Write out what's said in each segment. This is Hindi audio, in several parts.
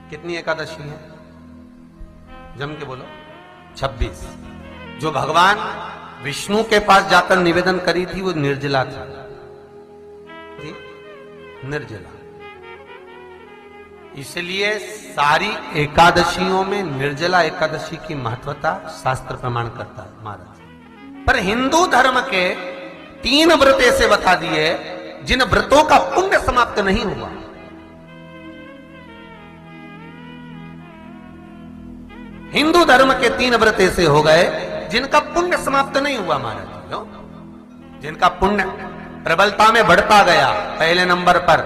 कितनी एकादशी है? जम के बोलो। 26। जो भगवान विष्णु के पास जाकर निवेदन करी थी वो निर्जला था, निर्जला। इसलिए सारी एकादशियों में निर्जला एकादशी की महत्वता शास्त्र प्रमाण करता है महाराज। पर हिंदू धर्म के 3 व्रत ऐसे बता दिए जिन व्रतों का पुण्य समाप्त नहीं हुआ। हिंदू धर्म के 3 व्रत ऐसे हो गए जिनका पुण्य समाप्त नहीं हुआ महाराज, जिनका पुण्य प्रबलता में बढ़ता गया। पहले नंबर पर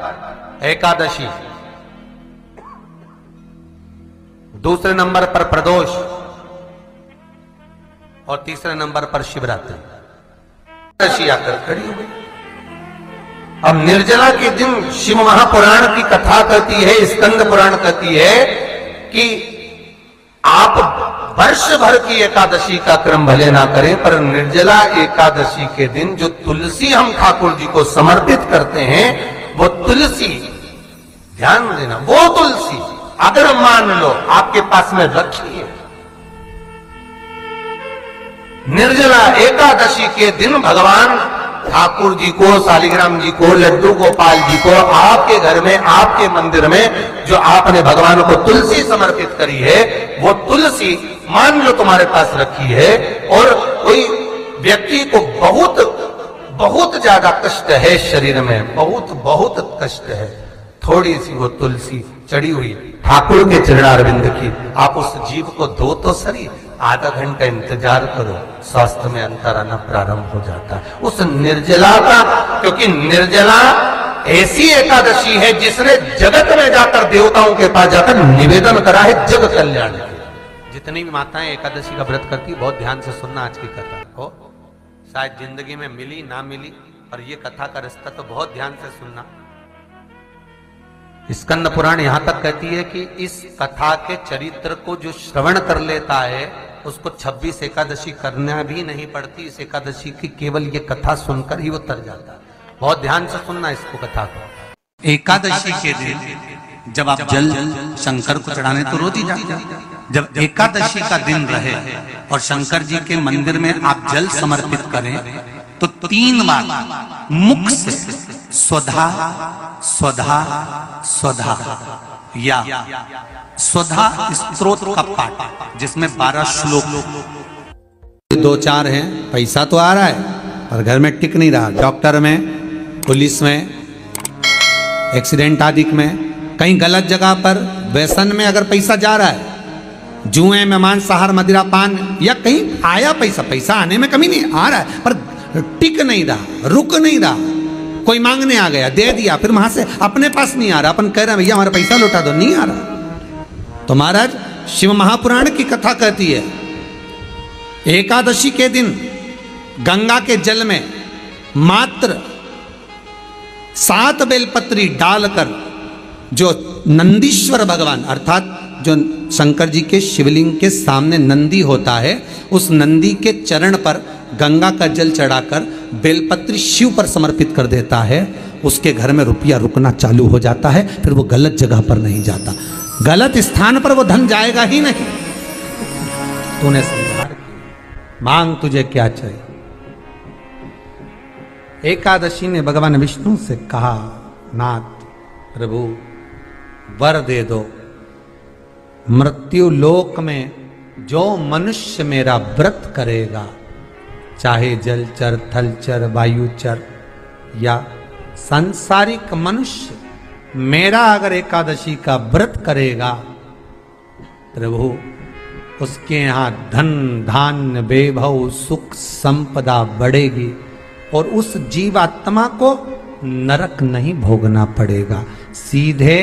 एकादशी, दूसरे नंबर पर प्रदोष और तीसरे नंबर पर शिवरात्रि। एकादशी आकर खड़ी हो गई। अब निर्जला के दिन शिव महापुराण की कथा कहती है, स्कंद पुराण कहती है कि आप वर्ष भर की एकादशी का क्रम भले ना करें, पर निर्जला एकादशी के दिन जो तुलसी हम ठाकुर जी को समर्पित करते हैं, वो तुलसी, ध्यान देना, वो तुलसी अगर मान लो आपके पास में रखी है, निर्जला एकादशी के दिन भगवान ठाकुर जी को, शालिग्राम जी को, लड्डू गोपाल जी को आपके घर में, आपके मंदिर में जो आपने भगवान को तुलसी समर्पित करी है, वो तुलसी मान लो तुम्हारे पास रखी है और कोई व्यक्ति को बहुत बहुत ज्यादा कष्ट है शरीर में, बहुत बहुत कष्ट है, थोड़ी सी वो तुलसी चढ़ी हुई ठाकुर के चरणारविंद की, आप उस जीव को दो तो सही, आधा घंटा इंतजार करो, स्वास्थ्य में अंतर आना प्रारंभ हो जाता है उस निर्जला का। क्योंकि निर्जला ऐसी एकादशी है जिसने जगत में जाकर, देवताओं के पास जाकर निवेदन करा है जग कल्याण के। जितनी भी माताएं एकादशी का व्रत करती, बहुत ध्यान से सुनना आज की कथा हो, शायद जिंदगी में मिली ना मिली, पर ये कथा का रिश्ता तो बहुत ध्यान से सुनना। स्कंद पुराण यहां तक कहती है कि इस कथा के चरित्र को जो श्रवण कर लेता है उसको 26 एकादशी करना भी नहीं पड़ती। इस एकादशी की केवल ये कथा सुनकर ही वो तर जाता है। बहुत ध्यान से सुनना इसको, कथा को। एकादशी के दिन जब आप जल शंकर को चढ़ाने तो रोज ही जाते हैं, जब एकादशी का दिन रहे और शंकर जी के मंदिर में आप जल समर्पित करें तो 3 बार मुख से स्वधा स्वधा स्वधा या स्वधा स्तोत्र का पाठ, जिसमें 12 श्लोक, 2-4 हैं। पैसा तो आ रहा है पर घर में टिक नहीं रहा, डॉक्टर में, पुलिस में, एक्सीडेंट आदि में, कहीं गलत जगह पर, व्यसन में अगर पैसा जा रहा है, जुए में, मांसाहार, मदिरा पान, या कहीं आया पैसा, पैसा आने में कमी नहीं, आ रहा है पर टिक नहीं रहा, रुक नहीं रहा, कोई मांगने आ गया, दे दिया, फिर वहां से अपने पास नहीं आ रहा, अपन कह रहे हैं भैया हमारा पैसा लौटा दो, नहीं आ रहा। तो महाराज शिव महापुराण की कथा कहती है एकादशी के दिन गंगा के जल में मात्र 7 बेलपत्री डालकर जो नंदीश्वर भगवान, अर्थात जो शंकर जी के शिवलिंग के सामने नंदी होता है, उस नंदी के चरण पर गंगा का जल चढ़ाकर बेलपत्री शिव पर समर्पित कर देता है, उसके घर में रुपया रुकना चालू हो जाता है, फिर वो गलत जगह पर नहीं जाता, गलत स्थान पर वो धन जाएगा ही नहीं। तूने समझा, मांग तुझे क्या चाहिए। एकादशी ने भगवान विष्णु से कहा, नाथ प्रभु वर दे दो, मृत्यु लोक में जो मनुष्य मेरा व्रत करेगा, चाहे जलचर, थलचर, वायुचर या सांसारिक मनुष्य, मेरा अगर एकादशी का व्रत करेगा, प्रभु उसके यहां धन धान्य वैभव सुख संपदा बढ़ेगी और उस जीवात्मा को नरक नहीं भोगना पड़ेगा, सीधे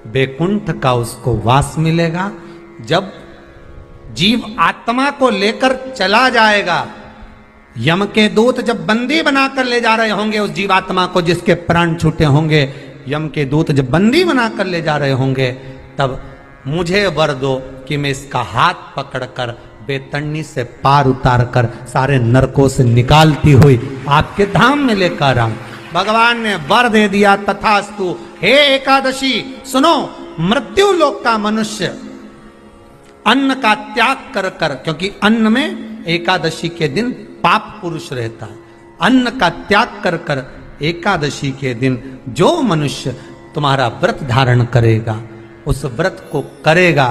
वैकुंठ का उसको वास मिलेगा। जब जीव आत्मा को लेकर चला जाएगा, यम के दूत जब बंदी बनाकर ले जा रहे होंगे उस जीवात्मा को, जिसके प्राण छूटे होंगे, यम के दूत जब बंदी बनाकर ले जा रहे होंगे, तब मुझे वर दो कि मैं इसका हाथ पकड़कर बेतन्नी से पार उतार कर सारे नरकों से निकालती हुई आपके धाम में लेकर आऊं। भगवान ने वर दे दिया, तथास्तु। हे एकादशी सुनो, मृत्यु लोक का मनुष्य अन्न का त्याग कर कर, क्योंकि अन्न में एकादशी के दिन पाप पुरुष रहता है, अन्न का त्याग कर कर एकादशी के दिन जो मनुष्य तुम्हारा व्रत धारण करेगा, उस व्रत को करेगा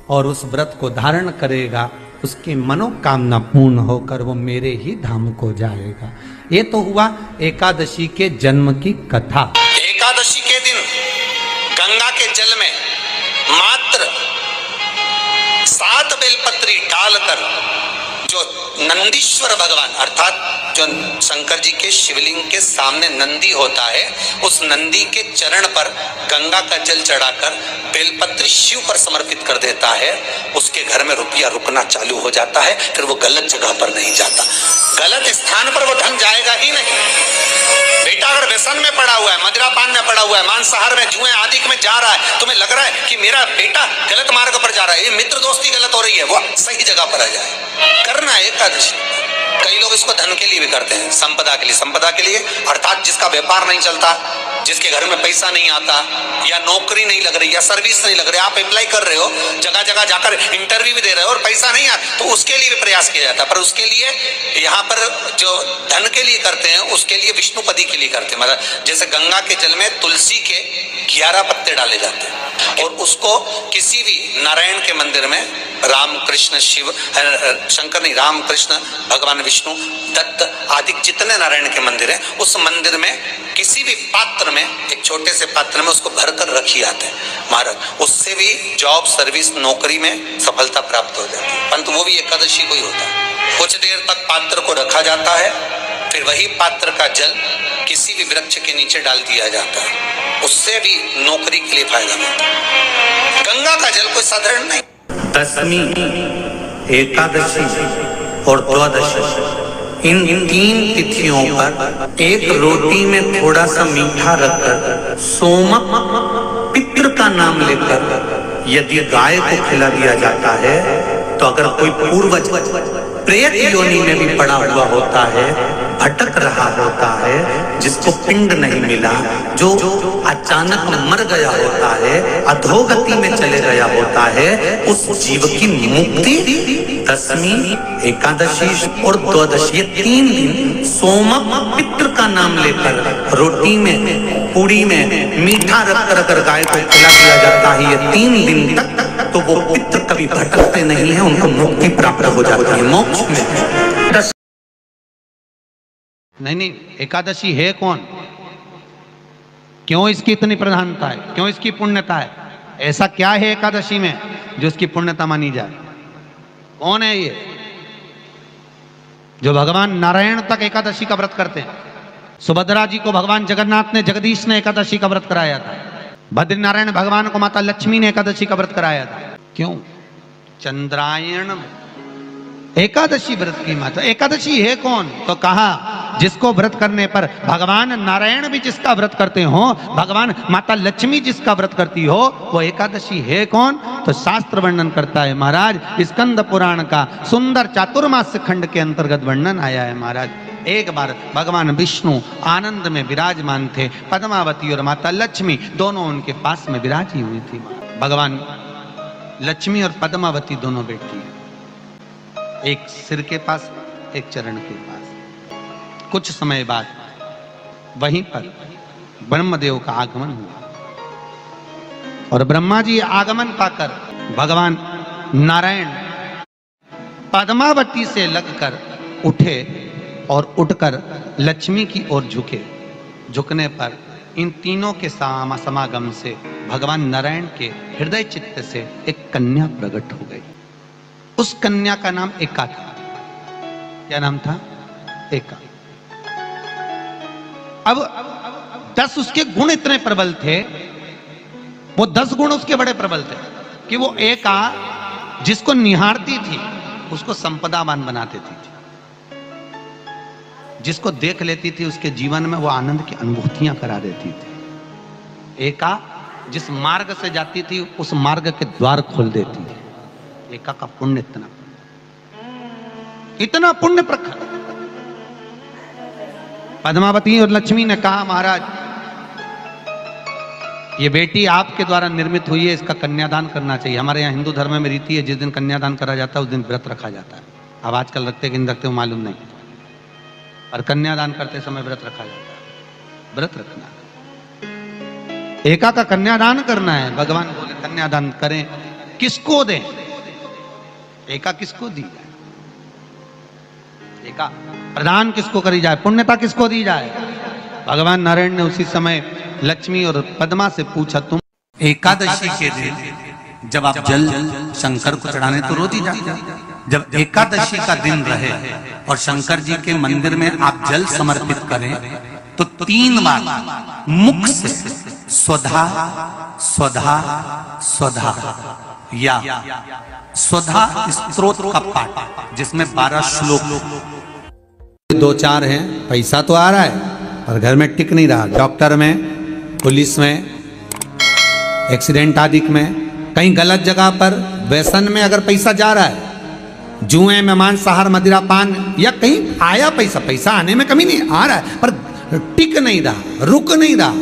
और उस व्रत को धारण करेगा, उसकी मनोकामना पूर्ण होकर वो मेरे ही धाम को जाएगा। ये तो हुआ एकादशी के जन्म की कथा। एकादशी के दिन गंगा के जल में मात्र 7 बेलपत्री डालकर जो नंदीश्वर भगवान अर्थात जो शंकर जी के शिवलिंग के सामने नंदी होता है, उस नंदी के चरण पर गंगा का जल चढ़ाकर बेलपत्री शिव पर समर्पित कर देता है, उसके घर में रुपया रुकना चालू हो जाता है। फिर वो गलत जगह पर नहीं जाता, गलत स्थान पर वो धन जाएगा ही नहीं। बेटा अगर व्यसन में पड़ा हुआ है, मदिरापान में पड़ा हुआ है, मांसाहार में, जुए आदि में जा रहा है, तुम्हें लग रहा है कि मेरा बेटा गलत मार्ग पर जा रहा है, ये मित्र दोस्ती गलत हो रही है, वो सही जगह पर आ जाए। करना है एकादशी। कई लोग इसको धन के लिए भी करते हैं, संपदा के लिए। संपदा के लिए अर्थात जिसका व्यापार नहीं चलता, जिसके घर में पैसा नहीं आता, या नौकरी नहीं लग रही, या सर्विस नहीं लग रही, आप अप्लाई कर रहे हो, जगह जगह जाकर इंटरव्यू भी दे रहे हो और पैसा नहीं आता, तो उसके लिए भी प्रयास किया जाता है। पर उसके लिए यहाँ पर जो धन के लिए करते हैं, उसके लिए विष्णुपदी के लिए करते हैं। मतलब जैसे गंगा के जल में तुलसी के 11 पत्ते डाले जाते हैं और उसको किसी भी नारायण के मंदिर में, राम कृष्ण शिव शंकर नहीं, राम कृष्ण भगवान विष्णु दत्त आदि जितने नारायण के मंदिर हैं, उस मंदिर में किसी भी पात्र में, एक छोटे से पात्र में उसको भरकर रखी जाते हैं महाराज। उससे भी जॉब सर्विस नौकरी में सफलता प्राप्त हो जाती है, परंतु वो भी एकादशी को ही होता है। कुछ देर तक पात्र को रखा जाता है, फिर वही पात्र का जल किसी भी वृक्ष के नीचे डाल दिया जाता है, उससे भी नौकरी के लिए फायदा मिलता है। गंगा का जल कोई साधारण नहीं। दशमी, एकादशी और द्वादशी, इन 3 तिथियों पर एक रोटी में थोड़ा सा मीठा रखकर सोमक पितृ का नाम लेकर यदि गाय को खिला दिया जाता है, तो अगर कोई पूर्वज प्रेत योनि में भी पड़ा हुआ होता है, भटक रहा होता है, जिसको पिंड नहीं मिला, जो अचानक मर गया होता है, अधोगति में चले गया होता है, उस जीव की मुक्ति दशमी, एकादशी और द्वादशी, ये 3 दिन सोमक पितृ का नाम लेकर रोटी में, पूड़ी में मीठा रख कर गाय को खिला दिया जाता है, ये 3 दिन तक, तो वो पितृ कभी भटकते नहीं है, उनको मुक्ति प्राप्त हो जाती है मोक्ष में। नहीं, एकादशी है कौन, क्यों इसकी इतनी प्रधानता है, क्यों इसकी पुण्यता है, ऐसा क्या है एकादशी में जो इसकी पुण्यता मानी जाए? कौन है ये जो भगवान नारायण तक एकादशी का व्रत करते हैं? सुभद्रा जी को भगवान जगन्नाथ ने, जगदीश ने एकादशी का व्रत कराया था। बद्रीनारायण भगवान को माता लक्ष्मी ने एकादशी का व्रत कराया था। क्यों? चंद्रायण एकादशी व्रत की माता। एकादशी है कौन? तो कहा जिसको व्रत करने पर भगवान नारायण भी जिसका व्रत करते हो, भगवान माता लक्ष्मी जिसका व्रत करती हो, वो एकादशी है कौन? तो शास्त्र वर्णन करता है महाराज, स्कंद पुराण का सुंदर चातुर्मास्य खंड के अंतर्गत वर्णन आया है महाराज। एक बार भगवान विष्णु आनंद में विराजमान थे, पद्मावती और माता लक्ष्मी दोनों उनके पास में विराजी हुई थी। भगवान लक्ष्मी और पद्मावती दोनों बैठी, एक सिर के पास, एक चरण के पास। कुछ समय बाद वहीं पर ब्रह्मदेव का आगमन हुआ और ब्रह्मा जी आगमन पाकर भगवान नारायण पद्मावती से लगकर उठे और उठकर लक्ष्मी की ओर झुके। झुकने पर इन तीनों के समागम से भगवान नारायण के हृदय चित्त से एक कन्या प्रकट हो गई। उस कन्या का नाम एका था। क्या नाम था? एका। अब 10 उसके गुण इतने प्रबल थे, वो 10 गुण उसके बड़े प्रबल थे कि वो एका जिसको निहारती थी उसको संपदावान बना देती थी, जिसको देख लेती थी उसके जीवन में वो आनंद की अनुभूतियां करा देती थी। एका जिस मार्ग से जाती थी उस मार्ग के द्वार खोल देती थी। एका का पुण्य इतना पुण्य प्रखर। पद्मावती और लक्ष्मी ने कहा महाराज ये बेटी आपके द्वारा निर्मित हुई है, इसका कन्यादान करना चाहिए। हमारे यहाँ हिंदू धर्म में रीति है, जिस दिन कन्यादान करा जाता है उस दिन व्रत रखा जाता है। अब आजकल रखते कि नहीं रखते हो मालूम नहीं, और कन्यादान करते समय व्रत रखा जाता है। व्रत रखना, एका का कन्यादान करना है। भगवान बोले कन्यादान करें, किसको दें? एका किसको दी जाए? एका प्रदान किसको करी जाए? पुण्यता किसको दी जाए? भगवान नारायण ने उसी समय लक्ष्मी और पद्मा से पूछा, तुम एकादशी के दिन जब आप जल शंकर को चढ़ाने तो रोज ही जाते, जब एकादशी का दिन रहे और शंकर जी के मंदिर में आप जल समर्पित करें तो 3 बार मुख से स्वधा स्वधा स्वधा या स्वधा स्तोत्र का पाठ, जिसमें 12 श्लोक 2-4 हैं। पैसा तो आ रहा है पर घर में टिक नहीं रहा। डॉक्टर में, पुलिस में, एक्सीडेंट आदि में, कहीं गलत जगह पर, व्यसन में अगर पैसा जा रहा है, जुए में, मांसाहार, मदिरा पान, या कहीं आया पैसा आने में कमी नहीं, आ रहा है पर टिक नहीं रहा, रुक नहीं रहा।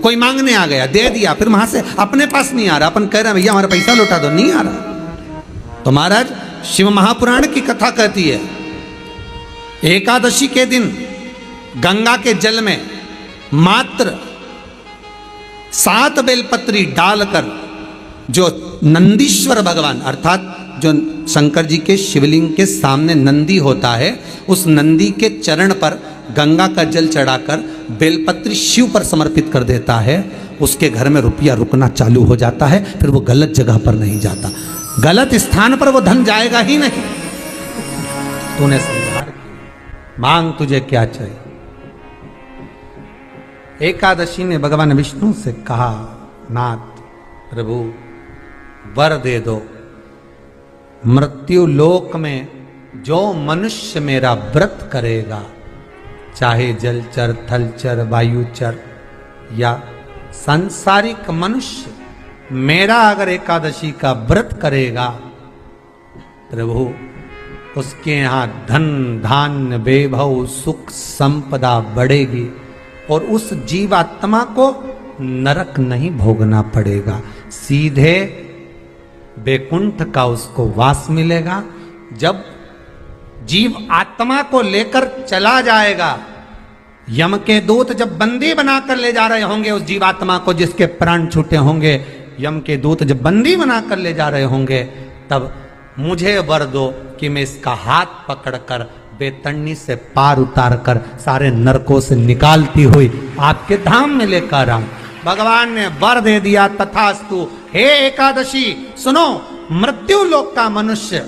कोई मांगने आ गया, दे दिया, फिर वहां से अपने पास नहीं आ रहा, अपन कह रहे हैं भैया हमारा पैसा लौटा दो, नहीं आ रहा। तो महाराज शिव महापुराण की कथा कहती है, एकादशी के दिन गंगा के जल में मात्र 7 बेलपत्री डालकर जो नंदीश्वर भगवान अर्थात जो शंकर जी के शिवलिंग के सामने नंदी होता है, उस नंदी के चरण पर गंगा का जल चढ़ाकर बेलपत्री शिव पर समर्पित कर देता है, उसके घर में रुपया रुकना चालू हो जाता है। फिर वो गलत जगह पर नहीं जाता, गलत स्थान पर वो धन जाएगा ही नहीं। तूने समझा, मांग तुझे क्या चाहिए। एकादशी ने भगवान विष्णु से कहा, नाथ प्रभु वर दे दो, मृत्यु लोक में जो मनुष्य मेरा व्रत करेगा, चाहे जलचर, थलचर, वायुचर या सांसारिक मनुष्य, मेरा अगर एकादशी का व्रत करेगा, प्रभु उसके यहां धन धान्य वैभव सुख संपदा बढ़ेगी और उस जीवात्मा को नरक नहीं भोगना पड़ेगा, सीधे वैकुंठ का उसको वास मिलेगा। जब जीव आत्मा को लेकर चला जाएगा, यम के दूत जब बंदी बनाकर ले जा रहे होंगे उस जीवात्मा को, जिसके प्राण छूटे होंगे, यम के दूत जब बंदी बनाकर ले जा रहे होंगे, तब मुझे वर दो कि मैं इसका हाथ पकड़कर बेतन्नी से पार उतार कर सारे नरकों से निकालती हुई आपके धाम में लेकर आऊं। भगवान ने वर दे दिया, तथास्तु। हे एकादशी सुनो, मृत्यु लोक का मनुष्य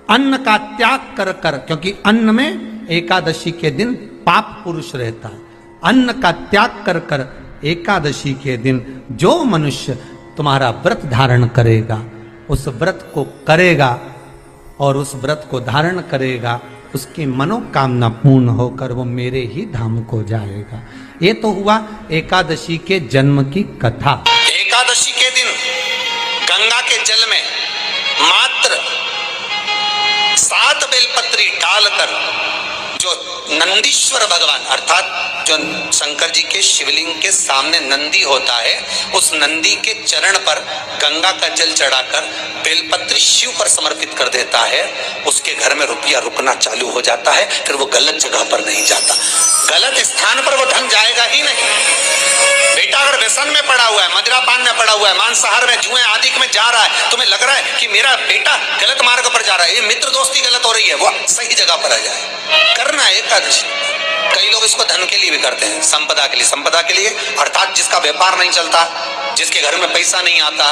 अन्न का त्याग कर कर, क्योंकि अन्न में एकादशी के दिन पाप पुरुष रहता है, अन्न का त्याग कर कर एकादशी के दिन जो मनुष्य तुम्हारा व्रत धारण करेगा, उस व्रत को करेगा और उस व्रत को धारण करेगा, उसकी मनोकामना पूर्ण होकर वो मेरे ही धाम को जाएगा। ये तो हुआ एकादशी के जन्म की कथा। एकादशी के दिन गंगा के जल में मात्र 7 बेलपत्री डालकर जो नंदीश्वर भगवान अर्थात जो शंकर जी के शिवलिंग के सामने नंदी होता है, उस नंदी के चरण पर गंगा का जल चढ़ाकर बेलपत्री शिव पर समर्पित कर देता है, उसके घर में रुपया रुकना चालू हो जाता है। फिर वो गलत जगह पर नहीं जाता, गलत स्थान पर वो धन जाएगा ही नहीं। बेटा अगर व्यसन में पड़ा हुआ है, मदिरा पान में पड़ा हुआ है, मांसाहार में, जुए आदि में जा रहा है, तुम्हें लग रहा है कि मेरा बेटा गलत मार्ग पर जा रहा है, ये मित्र दोस्ती गलत हो रही है, वो सही जगह पर आ जाए। करना है एकादशी। कई लोग इसको धन के लिए भी करते हैं, संपदा के लिए। संपदा के लिए अर्थात जिसका व्यापार नहीं चलता, जिसके घर में पैसा नहीं आता,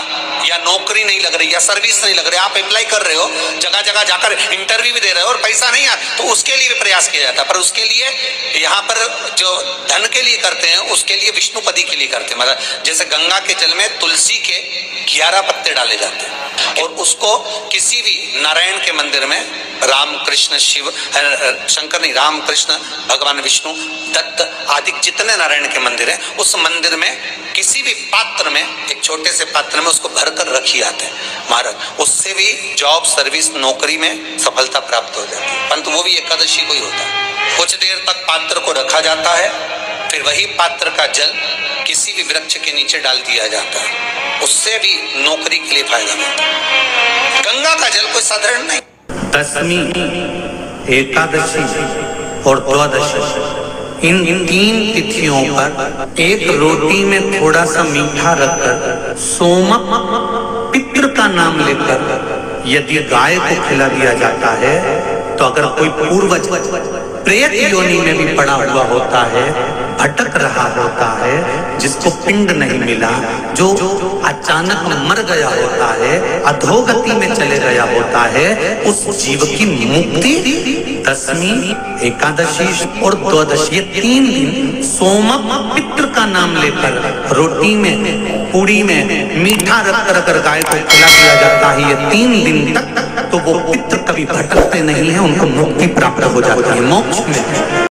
या नौकरी नहीं लग रही, या सर्विस नहीं लग रही, आप अप्लाई कर रहे हो, जगह जगह जाकर इंटरव्यू भी दे रहे हो और पैसा नहीं आता, तो उसके लिए भी प्रयास किया जाता है। पर उसके लिए यहाँ पर जो धन के लिए करते हैं, उसके लिए विष्णुपदी के लिए करते हैं। मतलब जैसे गंगा के जल में तुलसी के 11 पत्ते डाले जाते हैं और उसको किसी भी नारायण के मंदिर में, राम कृष्ण शिव शंकर नहीं, राम कृष्ण भगवान विष्णु दत्त आदि जितने नारायण के मंदिर हैं, उस मंदिर में किसी भी पात्र में, एक छोटे से पात्र में उसको भरकर रखी जाते हैं महाराज। उससे भी जॉब सर्विस नौकरी में सफलता प्राप्त हो जाती है। परंतु वो भी एकादशी को ही होता है। कुछ देर तक पात्र को रखा जाता है, फिर वही पात्र का जल किसी भी वृक्ष के नीचे डाल दिया जाता है, उससे भी नौकरी के लिए फायदा मिलता है। गंगा का जल कोई साधारण नहीं। दशमी, एकादशी और द्वादशी, इन 3 तिथियों पर एक रोटी में थोड़ा सा मीठा रखकर सोमक पितृ का नाम लेकर यदि गाय को खिला दिया जाता है, तो अगर कोई पूर्वज प्रेत योनि में भी पड़ा हुआ होता है, भटक रहा होता है, जिसको पिंड नहीं मिला, जो अचानक मर गया होता है, अधोगति में चले गया होता है, उस जीव की मुक्ति दशमी, एकादशी और द्वादशी, ये 3 दिन सोमक पितृ का नाम लेकर रोटी में, पूड़ी में मीठा रखकर अगर गाय को खिला दिया जाता है, ये 3 दिन तक, तो वो पितृ कभी भटकते नहीं है, उनको मुक्ति प्राप्त हो जाती है मोक्ष में।